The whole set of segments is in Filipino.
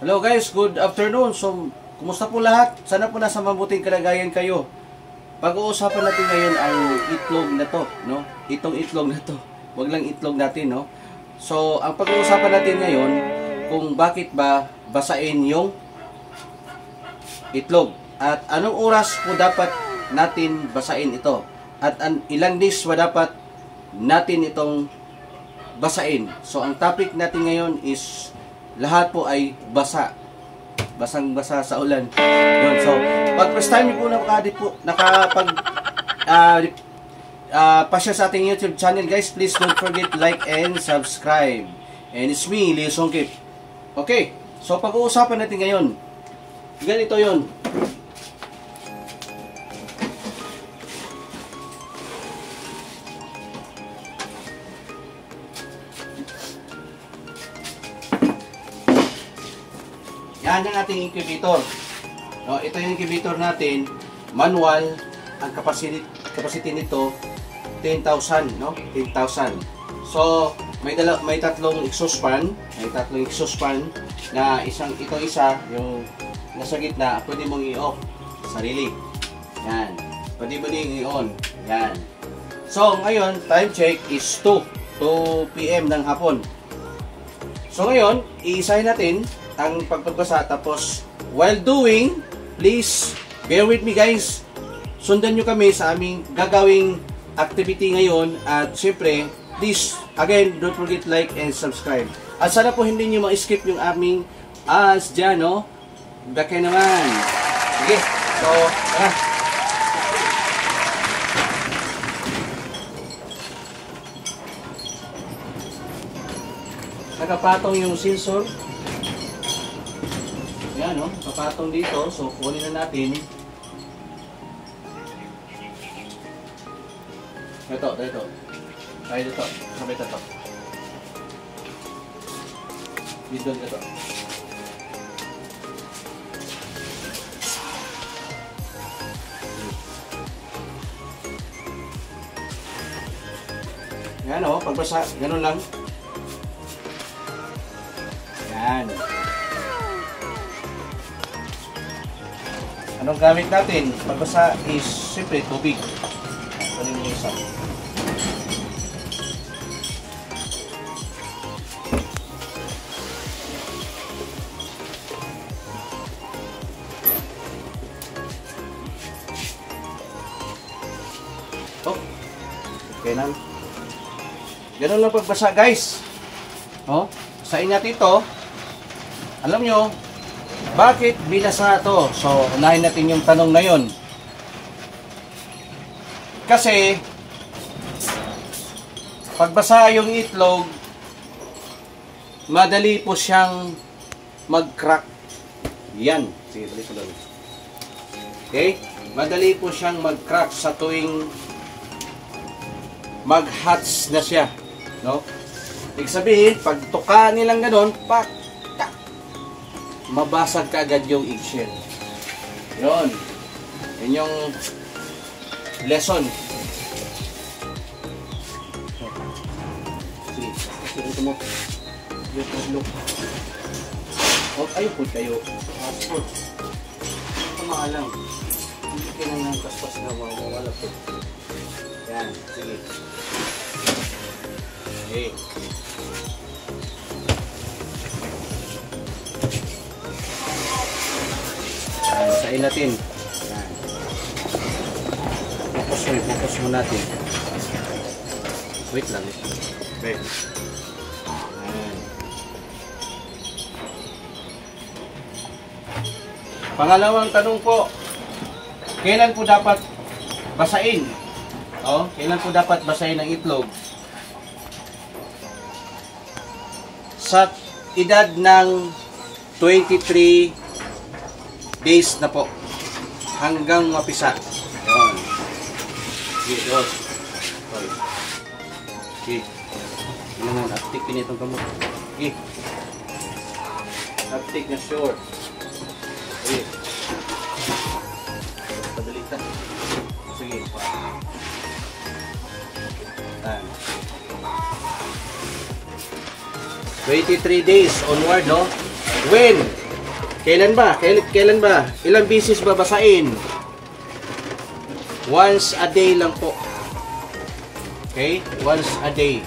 Hello guys, good afternoon. So, kumusta po lahat? Sana po nasa mabuting kalagayan kayo. Pag-uusapan natin ngayon ang itlog na to, no? Itong itlog na to. Wag lang itlog natin, no? So, ang pag-uusapan natin ngayon kung bakit ba basain yung itlog at anong oras po dapat natin basain ito at ilang days ba dapat natin itong basain. So, ang topic natin ngayon is lahat po ay basa. Basang-basa sa ulan. Yun. So, pag first time niyo po pasya sa ating YouTube channel, guys, please don't forget like and subscribe. And it's me, Leo Songkip. Okay. So, pag-uusapan natin ngayon. Ganito yun. Yan ang ating incubator. No, ito yung incubator natin. Manual. Ang capacity nito 10,000, no? 10,000. So, may tatlong exhaust fan. May tatlong exhaust fan na itong isa, yung nasa gitna, pwede mong i-off sarili. Yan. Pwede mo ding i-on. Yan. So, ngayon, time check is 2 PM ng hapon. So, ngayon, iisahin natin ang pagpagbasa, tapos while doing, please bear with me guys, sundan nyo kami sa aming gagawing activity ngayon at syempre please again don't forget like and subscribe at sana po hindi nyo ma-skip yung aming ads dyan, no? Bakit naman, sige, so tara. Nakapatong yung sensor. Yan, no? Papatong dito. So, kunin na natin. Ito. Ay, dito. Sabay ito. Dito. Yan, no? Pagbasa. Ganun lang. Yan. Anong gamit natin? Pagbasa is siyempre tubig. Ano yung isa? Oh. Okay lang. Ganun lang pagbasa, guys. Oh, basahin natin ito. Alam nyo, bakit binasa to? So, unahin natin yung tanong na yun. Kasi, pagbasa yung itlog, madali po siyang mag-crack. Yan. Sige, balik ko lang. Okay? Madali po siyang mag-crack sa tuwing mag-hatch na siya. No? Ibig sabihin, pag tuka nilang ganon, pak, mabasag ka agad yung eggshell. Yun. Yun yung lesson. Sige. Ito mo. Look. Oh, ayun po kayo. Passport. Ito maalang. Hindi ka na ng kaspas na mawawala po. Yan. Sige. Okay. Sain natin. Yan. Focus mo natin. Wait lang. Wait. Yan. Pangalawang tanong po, kailan po dapat basain? Kailan po dapat basain ang itlog? Sa edad ng 23 days na po hanggang mapisa. Yun. Okay, dos. Okay. Ano mo, naptik pinitong kamot. Okay. Naptik na sure. Okay. Padalitan. Sige. Tan. 23 days onward, no? When? Kailan ba? Kailan ba? Ilang bisis ba basain? Once a day lang po. Okay? Once a day.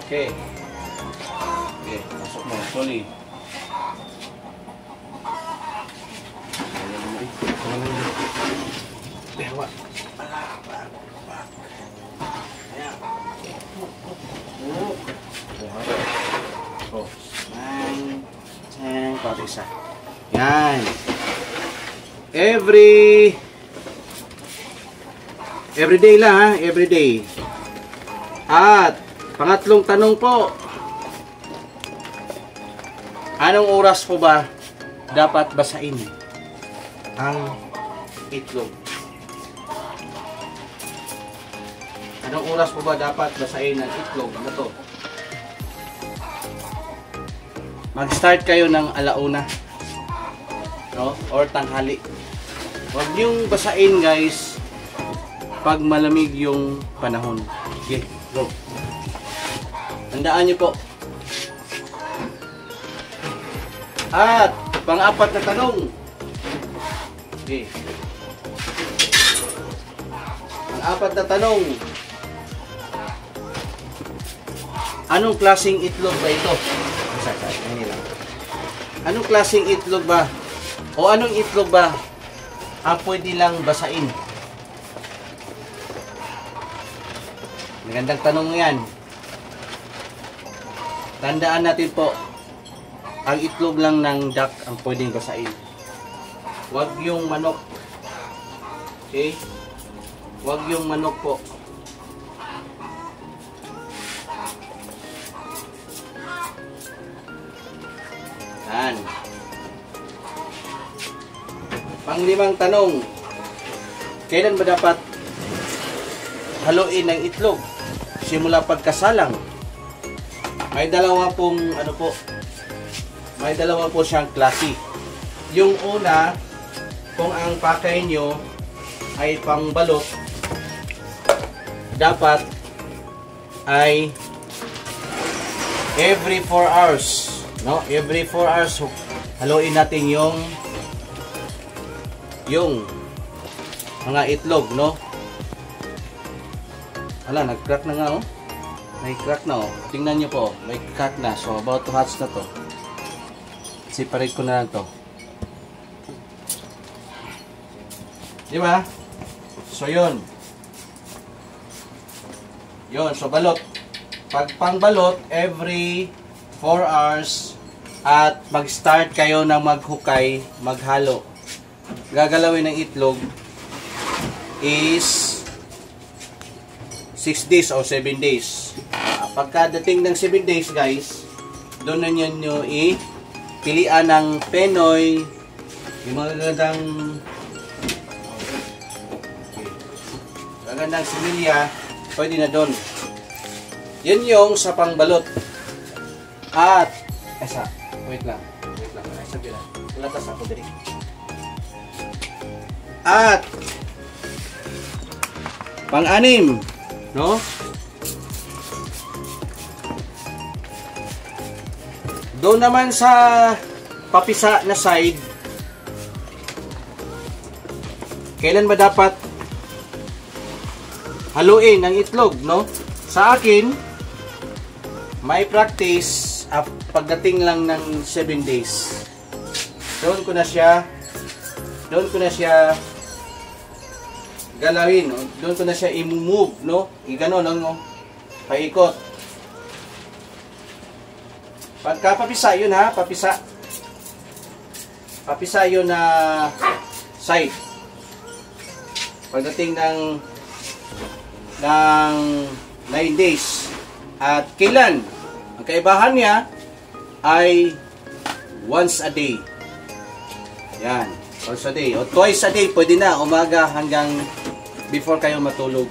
Okay. Okay, masuk mo. Sorry. Bewa. Oh. Para isa. Yan. Every day lang ha, every day. At pangatlong tanong po. Anong oras po ba dapat basain ang itlog? Anong oras po ba dapat basain ang itlog na to? Mag-start kayo ng alauna, no? Or tanghali. Huwag niyong basain guys pag malamig yung panahon. Okay, go. Tandaan niyo po. At pang-apat na tanong. Okay. Pang-apat na tanong. Anong klaseng itlog ba ito? Anong klaseng itlog ba? O anong itlog ba ang pwede lang basain? Magandang tanong yan. Tandaan natin po, ang itlog lang ng duck ang pwedeng basain. Huwag yung manok. Okay? Huwag yung manok po. Yan. Panglimang tanong, kailan ba dapat haluin ang itlog? Simula pagkasalang. May dalawa pong may dalawa po siyang klase. Yung una, kung ang pakay nyo ay pangbalot, dapat ay every 4 hours, no? Every 4 hours haluin natin yung mga itlog, no? Ala, nag-crack na nga, oh. May crack na, oh. Tingnan nyo po, may crack na. So, about to hatch na to. Separate ko na lang to. Diba? So, yun. Yun, so balot. Pag pangbalot, every 4 hours at mag-start kayo na maghukay, maghalo. Gagalawin ng itlog is 6 days o 7 days. Pagkadating ng 7 days guys, doon na nyo pilian ng Penoy, yung mga magandang similya, pwede na doon. Yun yung sa pangbalot. At wait lang. Sabi lang. Latas ako diri. At pang-anim, no? Doon naman sa papisa na side, kailan ba dapat haluin ang itlog, no? Sa akin, may practice pagdating lang ng 7 days. Doon ko na siya galawin. Doon ko na siya i-move, no? I-gano lang, no? Paikot. Pagka papisa, yun ha, papisa. Papisa yun na side. Pagdating ng 9 days. At kailan? Ang kaibahan niya ay once a day. Yan. Once a day. O twice a day. Pwede na. Umaga hanggang before kayo matulog.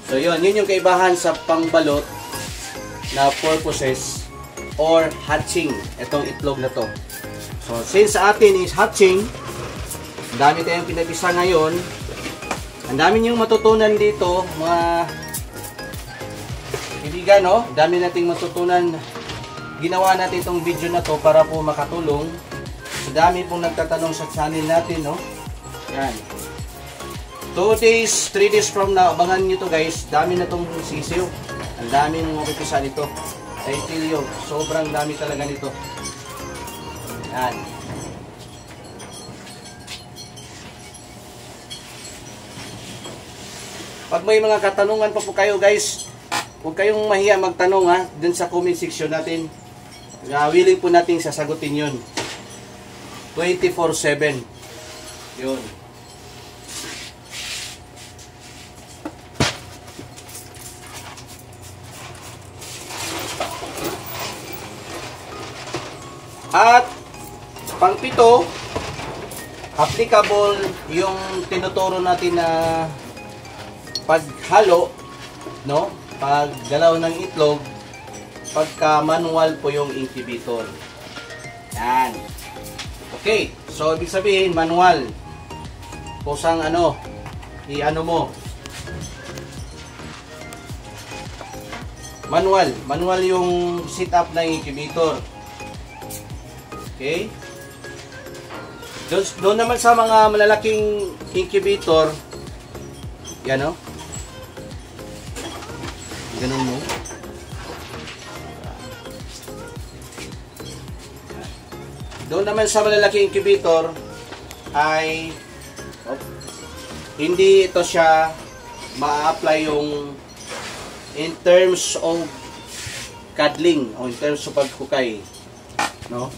So yun. Yun yung kaibahan sa pangbalot na purposes or hatching. Itong itlog na to. So since sa atin is hatching, ang dami tayong pinapisa ngayon. Ang dami niyong matutunan dito, mga kaibigan, no? Dami nating matutunan. Ginawa natin itong video na to para po makatulong. So, dami pong nagtatanong sa channel natin, no? Yan. 2 days, 3 days from now, abangan nyo to guys. Dami na itong sisiyo. Ang dami nung mapipisa nito. I tell you, sobrang dami talaga nito. Yan. Pag may mga katanungan pa po kayo guys, huwag kayong mahiya magtanong ha, dun sa comment section natin. Willing po natin sasagutin yun. 24/7. Yun. At pang-pito, applicable yung tinuturo natin na paghalo, no? Paggalaw ng itlog, pagka manual po yung incubator. Yan. Okay, so ibig sabihin manual. Kusang ano, i-ano mo. Manual yung setup ng incubator. Okay? Doon naman sa mga malalaking incubator, yan o. Ganun mo. Doon naman sa malalaking incubator ay hindi ito siya ma-apply yung in terms of cuddling o in terms of pagkukay, no?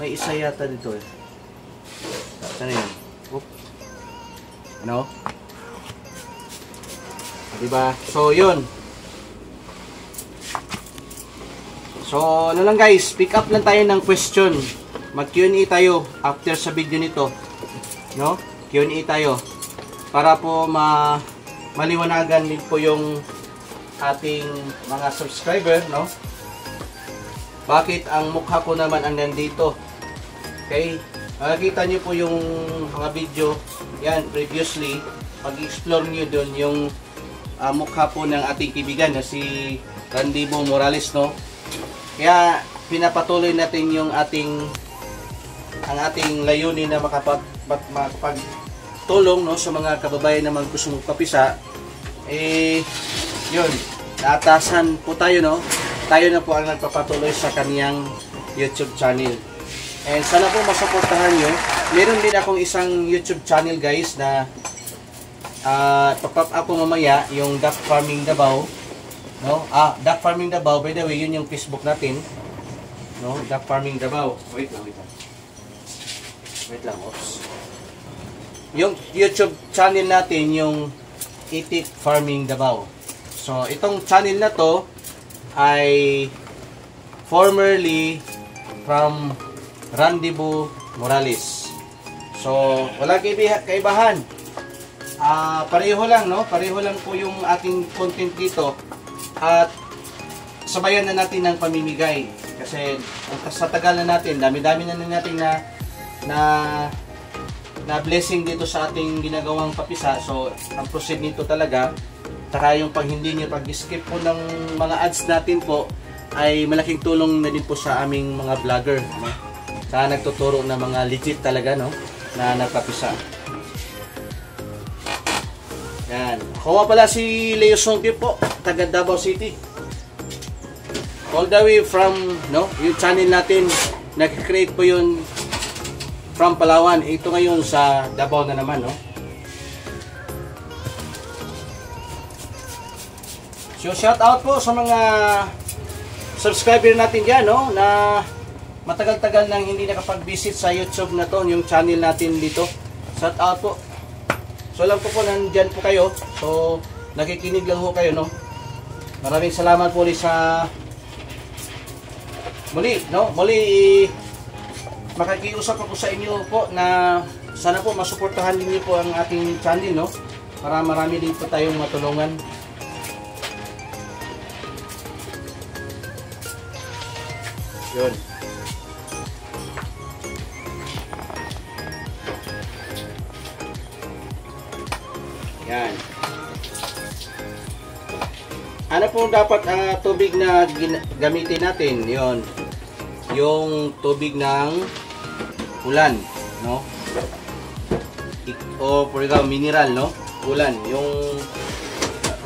May isa yata dito eh. Saan yun? Ano? Diba? So yun. So ano lang guys, pick up lang tayo ng question. Mag Q&A tayo after sa video nito, no? Q&A tayo para po maliwanagan din po yung ating mga subscriber, no? Bakit ang mukha ko naman ang nandito? Okay? Makikita nyo po yung mga video yan previously. Pag-explore nyo dun yung mukha po ng ating kaibigan na si Randibo Morales, no? Kaya pinapatuloy natin yung ating layunin na makapagtulong, no, sa mga kababayan na gusto magpapisa. Yun, naatasan po tayo, no? Tayo na po ang nagpapatuloy sa kaniyang YouTube channel. And sana po masuportahan nyo. Meron din akong isang YouTube channel guys na pop-up ako mamaya, yung Duck Farming Davao, no? Duck Farming Davao, by the way, yun yung Facebook natin, no? Duck Farming Davao. Wait lang. Oops. Yung YouTube channel natin, yung Itik Farming Davao. So, itong channel na to ay formerly from Randibo Morales. So, wala kaibahan. Pareho lang, no? Pareho lang po yung ating content dito. At sabayan na natin ng pamimigay. Kasi sa tagal na natin, dami-dami na natin na blessing dito sa ating ginagawang papisa. So, ang proceed nito talaga, saka yung pag hindi nyo pag-skip po ng mga ads natin po, ay malaking tulong na din po sa aming mga vlogger, no? Saka nagtuturo na mga legit talaga, no? Na nagpapisa. Yan. Ako pala si Leo Songke po, taga Davao City. All the way from, no, yung channel natin, nag-create po yun from Palawan. Ito ngayon sa Davao na naman, no? So shout out po sa mga subscriber natin dyan, no, na matagal-tagal nang hindi nakapag-visit sa YouTube na to, yung channel natin dito. Shout out po. So alam ko po nandyan po kayo. So nakikinig lang po kayo, no. Maraming salamat po ulit sa muli, no. Muli makikiusap ako sa inyo po na sana po masuportahan niyo po ang ating channel, no. Para marami din po tayong matulungan. Yun. Yan. Ano po dapat ang tubig na gamitin natin? Yun. Yung tubig ng ulan, no? O for example, mineral, no? Ulan. Yung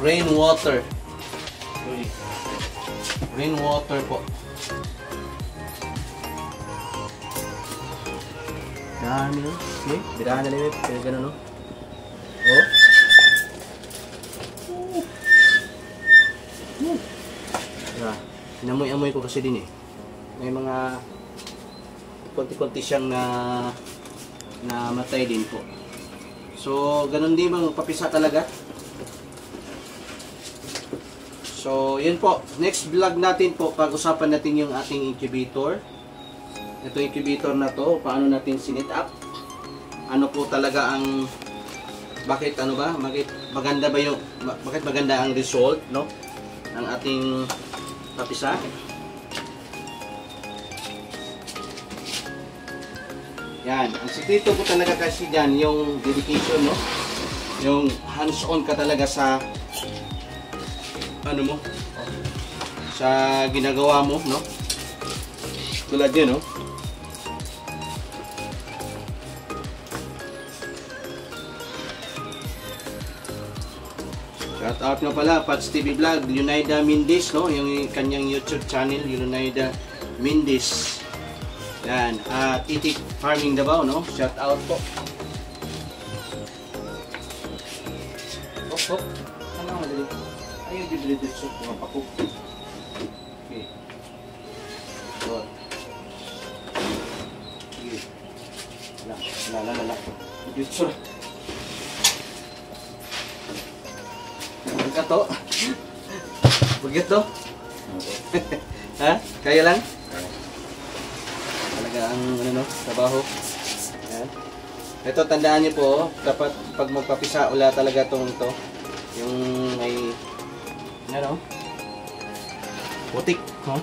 rainwater. Rainwater po. Dami, no? Okay, birahan na limit. Kaya gano'n, no? Oh. Inamoy-amoy ko kasi din eh. May mga konti-konti siyang na matay din po. So, ganun din bang papisa talaga. So, yun po. Next vlog natin po, pag-usapan natin yung ating incubator. Ito incubator na to, paano natin sinit up. Ano po talaga ang bakit ano ba? Bakit maganda ba yung bakit maganda ang result, no? Ng ating papisa. Yan, ang sikreto po talaga kasi diyan yung dedication, no? Yung hands-on ka talaga sa ano mo? Sa ginagawa mo, no? Tulad yan, no? Shout out nga pala, Pats TV Vlog, Yunaida Mindis, no? Yung kanyang YouTube channel, Yunaida Mindis. Yan, Titik Farming Davao, no? Shout out po. Hop, hop. Ano nga dali? Ayaw dito sa mga pakuk. Okay. So. Okay. Lala. Dito. To. Begitu? Ha? Kaya lang? Talaga ang ano no, trabaho. Yan. Ito tandaan niyo po, dapat pag magpapisa wala talaga tong ito. Yung may ano? Putik, no?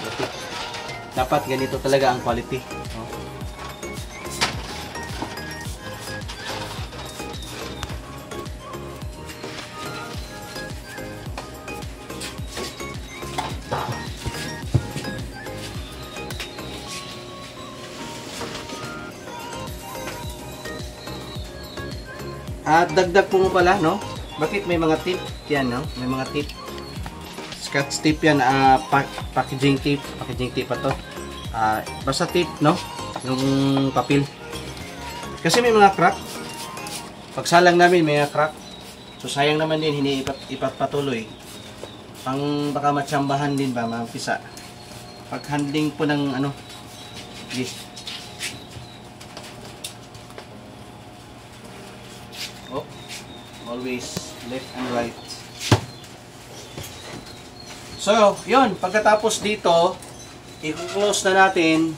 Putik. Dapat ganito talaga ang quality, no? At dagdag po mo pala, no? Bakit may mga tip yan, no? May mga tip. Scotch tip yan, packaging tip pa to. Basta tip, no? Yung papel. Kasi may mga crack. Pagsalang namin may mga crack. So sayang naman din, hindi ipapatuloy. Pang baka matsambahan din ba, mampisa. Pag handling po ng ano, yes. Oh, always left and right. So, yun. Pagkatapos dito, i-close na natin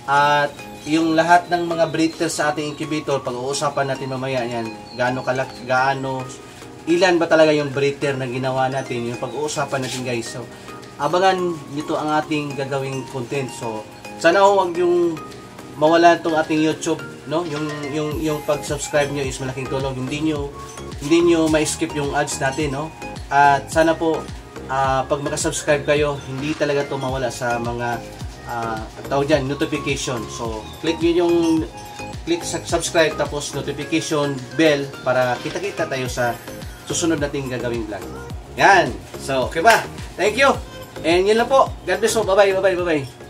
at yung lahat ng mga breeders sa ating incubator, pag-uusapan natin mamaya yan, ilan ba talaga yung breeder na ginawa natin, yung pag-uusapan natin guys. So, abangan nito ang ating gagawing content. So, sana huwag yung mawala itong ating YouTube, no? Yung pag-subscribe nyo is malaking tulong. Hindi nyo ma-skip yung ads natin, no? At sana po pag maka-subscribe kayo, hindi talaga ito mawala sa mga tawag dyan, notification. So, click subscribe tapos notification bell para kita-kita tayo sa susunod nating gagawing vlog. Yan. So, okay ba? Thank you. And yun lang po. God bless po. Bye-bye.